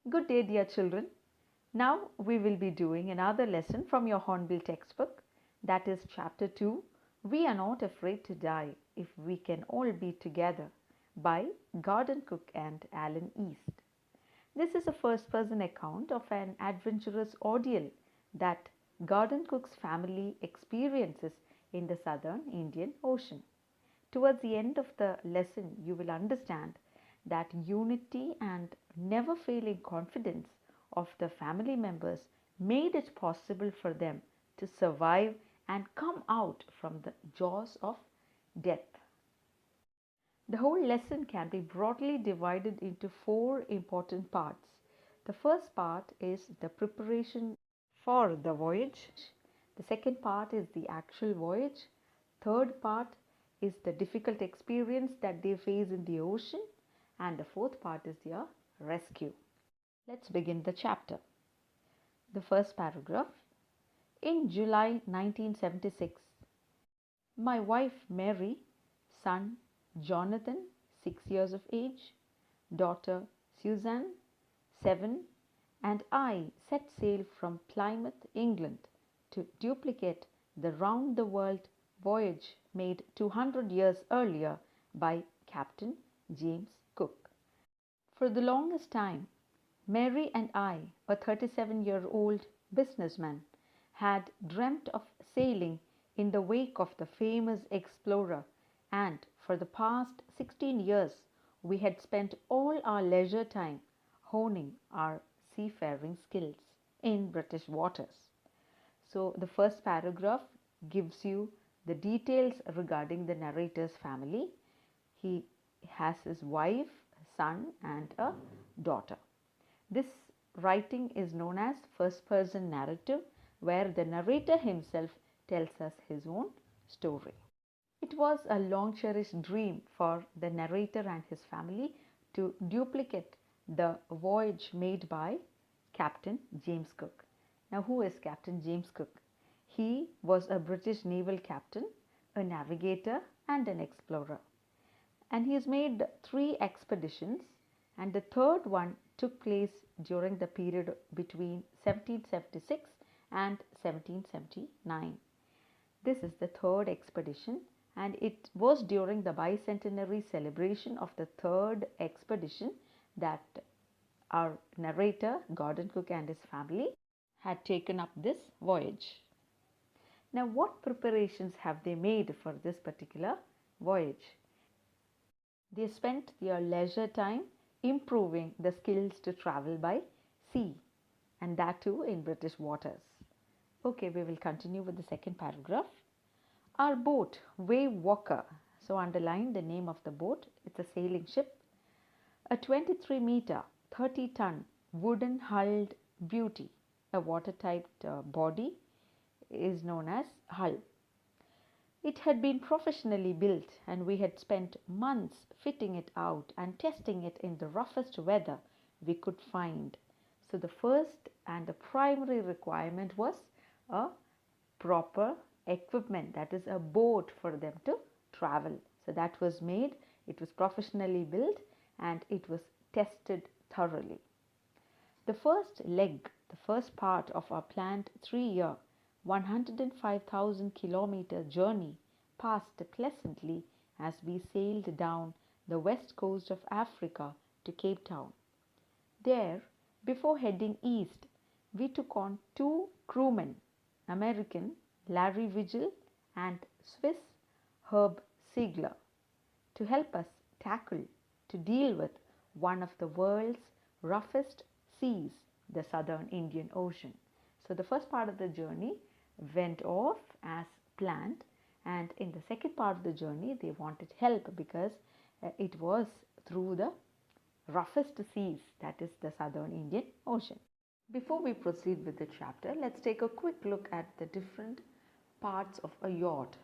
Good day, dear children. Now we will be doing another lesson from your Hornbill textbook, that is Chapter 2, We Are Not Afraid to Die If We Can All Be Together by Gordon Cook and Alan East. This is a first-person account of an adventurous ordeal that Gordon Cook's family experiences in the southern Indian Ocean. Towards the end of the lesson, you will understand that unity and never failing confidence of the family members made it possible for them to survive and come out from the jaws of death. The whole lesson can be broadly divided into four important parts. The first part is the preparation for the voyage. The second part is the actual voyage. Third part is the difficult experience that they face in the ocean. And the fourth part is their rescue. Let's begin the chapter. The first paragraph. In July 1976, my wife Mary, son Jonathan, 6 years of age, daughter Suzanne, 7, and I set sail from Plymouth, England, to duplicate the round-the-world voyage made 200 years earlier by Captain James Cook. For the longest time, Mary and I, a 37-year-old businessman, had dreamt of sailing in the wake of the famous explorer, and for the past 16 years we had spent all our leisure time honing our seafaring skills in British waters. So the first paragraph gives you the details regarding the narrator's family. He has his wife, son, and a daughter. This writing is known as first-person narrative, where the narrator himself tells us his own story. It was a long-cherished dream for the narrator and his family to duplicate the voyage made by Captain James Cook. Now, who is Captain James Cook? He was a British naval captain, a navigator, and an explorer. And he has made 3 expeditions, and the third one took place during the period between 1776 and 1779. This is the third expedition, and it was during the bicentenary celebration of the third expedition that our narrator, Gordon Cook, and his family had taken up this voyage. Now, what preparations have they made for this particular voyage? They spent their leisure time improving the skills to travel by sea, and that too in British waters. Okay, we will continue with the second paragraph. Our boat, Wave Walker, so underline the name of the boat, it's a sailing ship, a 23-meter, 30-ton wooden hulled beauty, a water-typed body is known as hull. It had been professionally built, and we had spent months fitting it out and testing it in the roughest weather we could find. So the first and the primary requirement was a proper equipment, that is a boat for them to travel. So that was made, it was professionally built, and it was tested thoroughly. The first leg, the first part of our planned 3-year 105,000 kilometer journey passed pleasantly as we sailed down the west coast of Africa to Cape Town. There, before heading east, we took on 2 crewmen, American Larry Vigil and Swiss Herb Siegler, to help us to deal with one of the world's roughest seas, the southern Indian Ocean. So the first part of the journey went off as planned, and in the second part of the journey they wanted help because it was through the roughest seas, that is the southern Indian Ocean. Before we proceed with the chapter, let's take a quick look at the different parts of a yacht.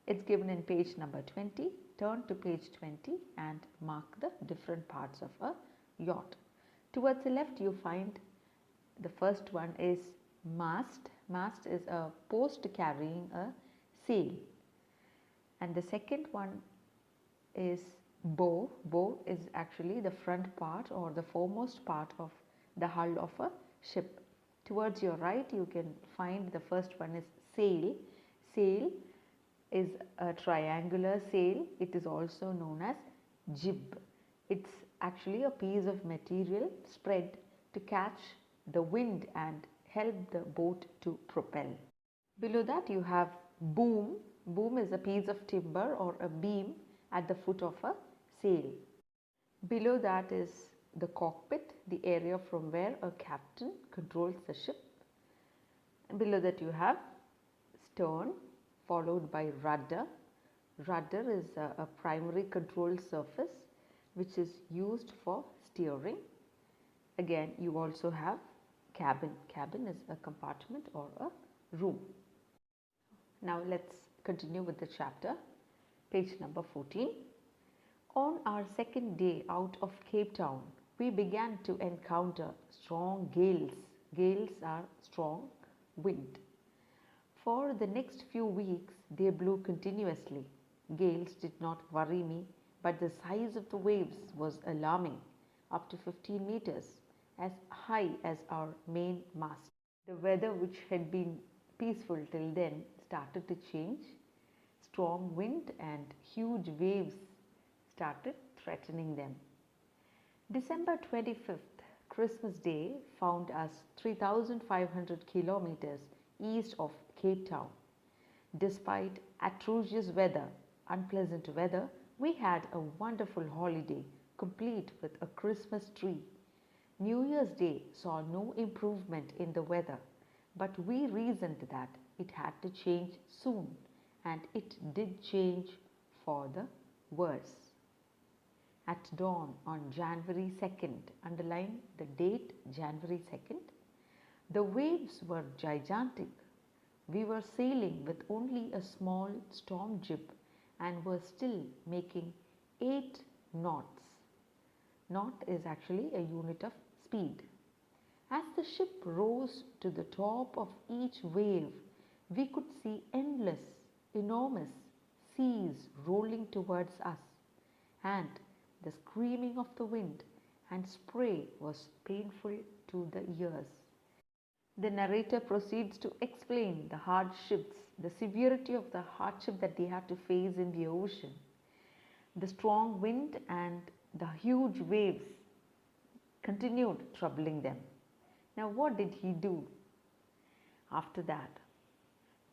It's given in page number 20. Turn to page 20 and mark the different parts of a yacht. Towards the left you find the first one is mast. Mast is a post carrying a sail. And the second one is bow. Bow is actually the front part or the foremost part of the hull of a ship. Towards your right, you can find the first one is sail. Sail is a triangular sail. It is also known as jib. It's actually a piece of material spread to catch the wind and help the boat to propel. Below that you have boom. Boom is a piece of timber or a beam at the foot of a sail. Below that is the cockpit, the area from where a captain controls the ship. And below that you have stern, followed by rudder. Rudder is a primary control surface which is used for steering. Again, you also have cabin. Cabin is a compartment or a room. Now let's continue with the chapter, page number 14. On our second day out of Cape Town, we began to encounter strong gales. Gales are strong wind. For the next few weeks, they blew continuously. Gales did not worry me, but the size of the waves was alarming, up to 15 meters, as high as our main mast. The weather, which had been peaceful till then, started to change. Strong wind and huge waves started threatening them. December 25th, Christmas Day, found us 3,500 kilometers east of Cape Town. Despite atrocious weather, unpleasant weather, we had a wonderful holiday, complete with a Christmas tree. New Year's Day saw no improvement in the weather, but we reasoned that it had to change soon, and it did change for the worse. At dawn on January 2nd, underline the date January 2nd, the waves were gigantic. We were sailing with only a small storm jib and were still making 8 knots. Knot is actually a unit of speed. As the ship rose to the top of each wave, we could see endless, enormous seas rolling towards us, and the screaming of the wind and spray was painful to the ears. The narrator proceeds to explain the hardships, the severity of the hardship that they had to face in the ocean. The strong wind and the huge waves continued troubling them. Now, what did he do after that?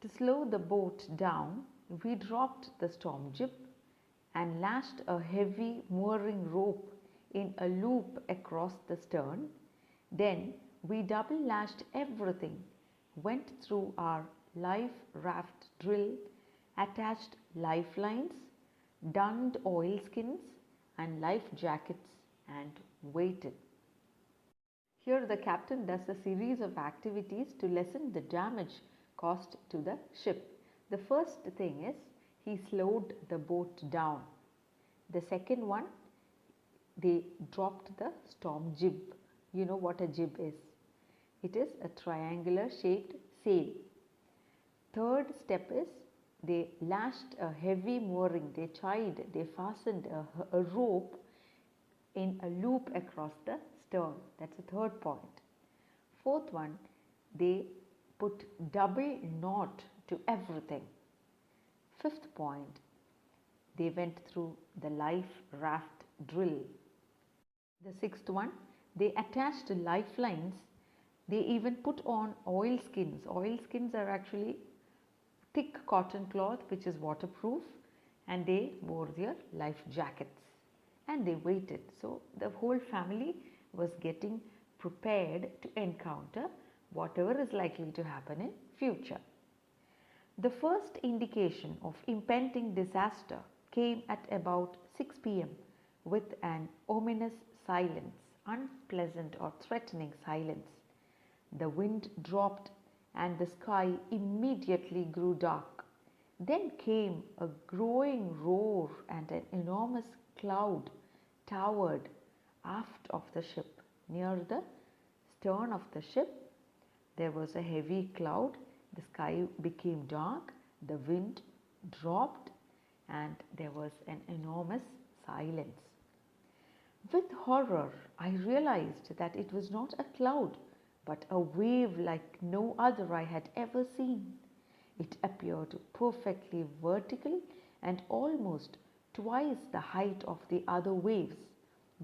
To slow the boat down, we dropped the storm jib and lashed a heavy mooring rope in a loop across the stern. Then we double lashed everything, went through our life raft drill, attached lifelines, donned oilskins and life jackets, and waited. Here the captain does a series of activities to lessen the damage caused to the ship. The first thing is he slowed the boat down. The second one, they dropped the storm jib. You know what a jib is. It is a triangular shaped sail. Third step is they lashed a heavy mooring. They fastened a rope in a loop across the stern. That's the third point. Fourth one, they put double knot to everything. Fifth point, they went through the life raft drill. The sixth one, they attached lifelines. They even put on oilskins. Oilskins are actually thick cotton cloth which is waterproof, and they wore their life jackets and they waited. So the whole family was getting prepared to encounter whatever is likely to happen in future. The first indication of impending disaster came at about 6 p.m. with an ominous silence, unpleasant or threatening silence. The wind dropped and the sky immediately grew dark. Then came a growing roar and an enormous cloud towered aft of the ship. Near the stern of the ship, there was a heavy cloud. The sky became dark, the wind dropped, and there was an enormous silence. With horror, I realized that it was not a cloud, but a wave like no other I had ever seen. It appeared perfectly vertical and almost twice the height of the other waves,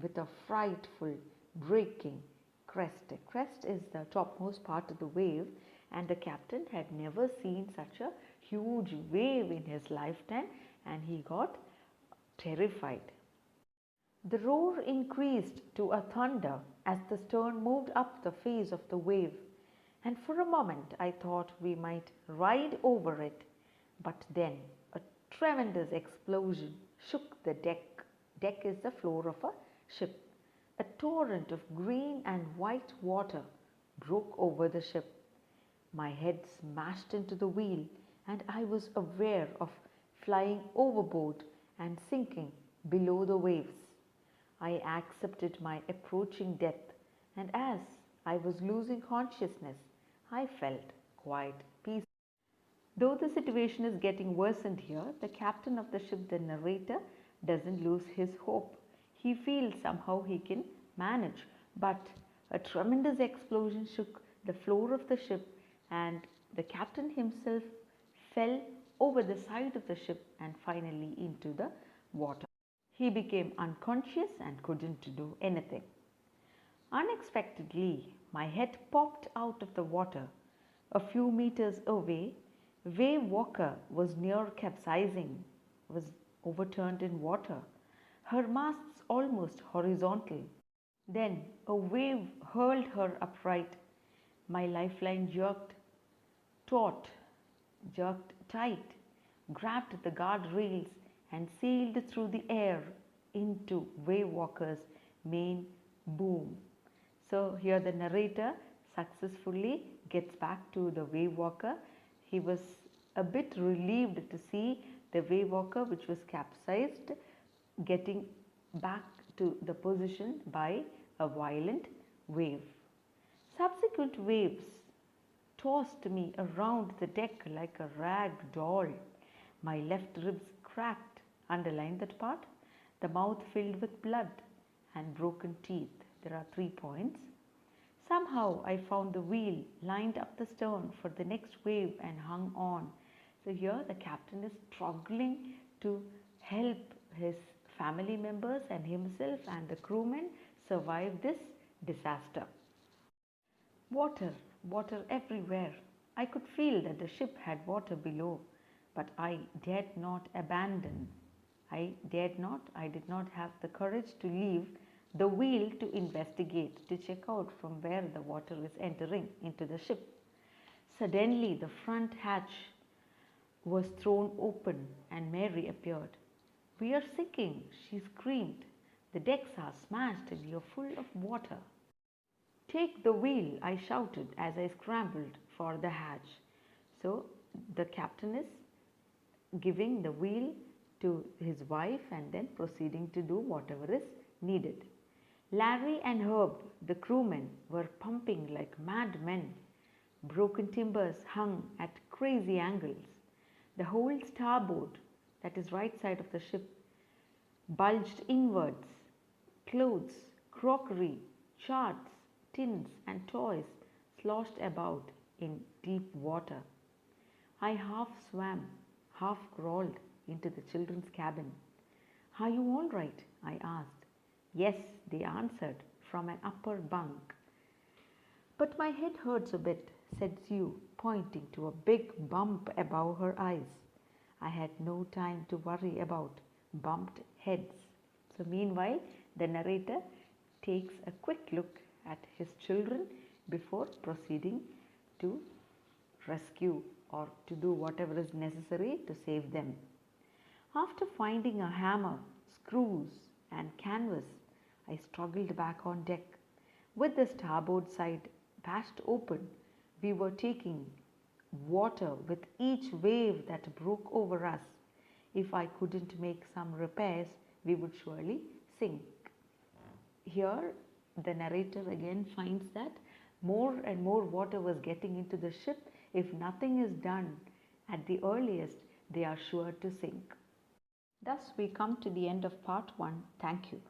with a frightful breaking crest. A crest is the topmost part of the wave, and the captain had never seen such a huge wave in his lifetime, and he got terrified. The roar increased to a thunder as the stern moved up the face of the wave, and for a moment I thought we might ride over it. But then a tremendous explosion shook the deck. Deck is the floor of a ship. A torrent of green and white water broke over the ship. My head smashed into the wheel, and I was aware of flying overboard and sinking below the waves. I accepted my approaching death, and as I was losing consciousness, I felt quite peaceful. Though the situation is getting worsened here, the captain of the ship, the narrator, doesn't lose his hope. He feels somehow he can manage, but a tremendous explosion shook the floor of the ship, and the captain himself fell over the side of the ship and finally into the water. He became unconscious and couldn't do anything. Unexpectedly, my head popped out of the water. A few meters away, Wave Walker was near capsizing, was overturned in water, her masts almost horizontal. Then a wave hurled her upright. My lifeline taut, jerked tight, grabbed the guardrails and sailed through the air into Wave Walker's main boom. So here the narrator successfully gets back to the Wave Walker. He was a bit relieved to see the Wave Walker, which was capsized, getting back to the position by a violent wave. Subsequent waves tossed me around the deck like a rag doll. My left ribs cracked, underline that part, the mouth filled with blood and broken teeth. There are 3 points. Somehow I found the wheel lined up the stern for the next wave and hung on. So here the captain is struggling to help his family members and himself and the crewmen survive this disaster. Water everywhere. I could feel that the ship had water below, but I dared not abandon. I did not have the courage to leave the wheel to investigate, to check out from where the water is entering into the ship. Suddenly, the front hatch was thrown open and Mary appeared. "We are sinking," she screamed. "The decks are smashed and you're full of water." "Take the wheel," I shouted as I scrambled for the hatch. So the captain is giving the wheel to his wife and then proceeding to do whatever is needed. Larry and Herb, the crewmen, were pumping like mad men. Broken timbers hung at crazy angles. The whole starboard, that is right side of the ship, bulged inwards. Clothes, crockery, charts, tins and toys sloshed about in deep water. I half swam, half crawled into the children's cabin. "Are you all right?" I asked. "Yes," they answered from an upper bunk. "But my head hurts a bit," said Sue, pointing to a big bump above her eyes. I had no time to worry about bumped heads. So meanwhile, the narrator takes a quick look at his children before proceeding to rescue or to do whatever is necessary to save them. After finding a hammer, screws and canvas, I struggled back on deck. With the starboard side bashed open, we were taking water with each wave that broke over us. If I couldn't make some repairs, we would surely sink. Here, the narrator again finds that more and more water was getting into the ship. If nothing is done, at the earliest, they are sure to sink. Thus, we come to the end of part 1. Thank you.